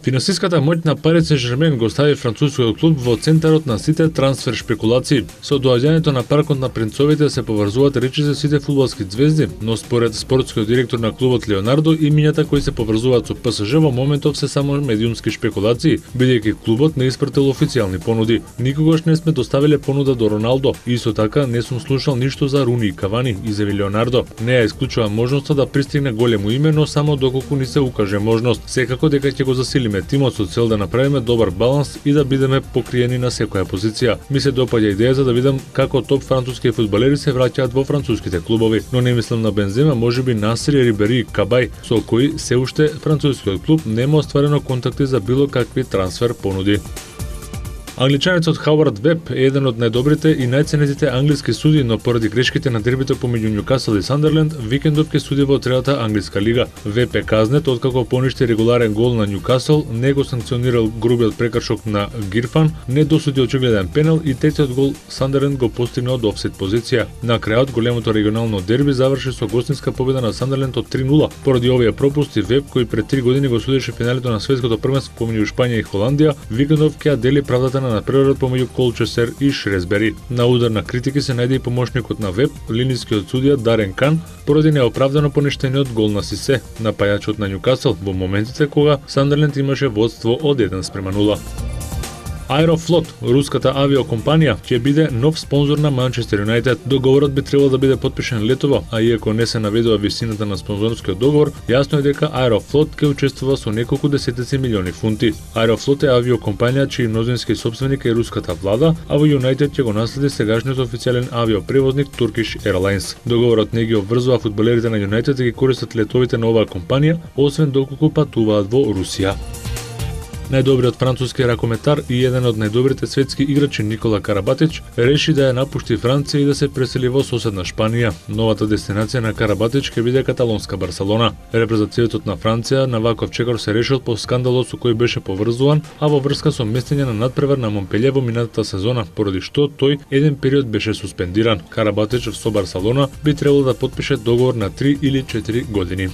Финансиската моќ на Пари Сен-Жермен го стави францускиот клуб во центарот на сите трансфер шпекулации. Со доаѓањето на паркот на принцовите се поврзуваат речиси сите фудбалски ѕвезди, но според спортскиот директор на клубот Леонардо, имињата кои се поврзуваат со ПСЖ во моментов се само медиумски шпекулации, бидејќи клубот не испратил официјални понуди. Никогаш не сме доставиле понуда до Роналдо, и исто така не сум слушал ништо за Руни и Кавани, изјави Леонардо. Не ја исклучува можноста да пристигне големо име, но само доколку ни се укаже можност. Секако дека ќе го засилиме тимот со цел да направиме добар баланс и да бидеме покриени на секоја позиција. Ми се допаѓа идејата да видам како топ француски фудбалери се враќаат во француските клубови, но не мислам на Бензема, можеби Насри, Рибери и Кабај, со кои се уште францускиот клуб нема остварено контакти за било какви трансфер понуди. Англичанецот Хауард Веб е еден од најдобрите и најценетите англиски судии, но поради грешките на дербито помеѓу Њукасл и Сандерленд, викендов ќе суди во третата англиска лига. Веб е казнет откако поништи регуларен гол на Њукасл, не го санкционирал грубиот прекршок на Гирфан, не досуди очигледен пенал и третиот гол Сандерленд го постигна од офсайд позиција. На крајот големото регионално дерби заврши со гостинска победа на Сандерленд од 3:0. Поради овие пропусти Веб, кој пред 3 години го судеше финалето на светското првенство помеѓу Шпања и Холандија, викендов ќе ја дели правдата на надпреварот помеѓу Колчесер и Шресбери. На удар на критики се најде и помошникот на Веб, линискиот судија Дарен Кан, поради неоправдано поништениот гол на Сисе, напајачот на Њукасл во моментите кога Сандерленд имаше водство од 1:0. Аерофлот, руската авиокомпанија, ќе биде нов спонзор на Манчестер Юнајтед. Договорот би требало да биде потпишан летово, а иако не се наведува висината на спонзорскиот договор, јасно е дека Аерофлот ќе учествува со неколку десетици милиони фунти. Аерофлот е авиокомпанија чиј мнозински сопственик е руската влада, а во Юнајтед ќе го наследи сегашниот официјален авиопревозник Turkish Airlines. Договорот не ги обврзува фудбалерите на Юнајтед да ги користат летовите на оваа компанија, освен доколку патуваат во Русија. Најдобриот француски ракометар и еден од најдобрите светски играчи Никола Карабатич реши да ја напушти Франција и да се пресели во соседна Шпанија. Новата дестинација на Карабатич ќе биде каталонска Барселона. Репрезентативот на Франција на ваков чекор се решил по скандалот со кој беше поврзуван, а во врска со местење на надпревар на Монпелје во минатата сезона, поради што тој еден период беше суспендиран. Карабатич со Барселона би требало да потпише договор на 3 или 4 години.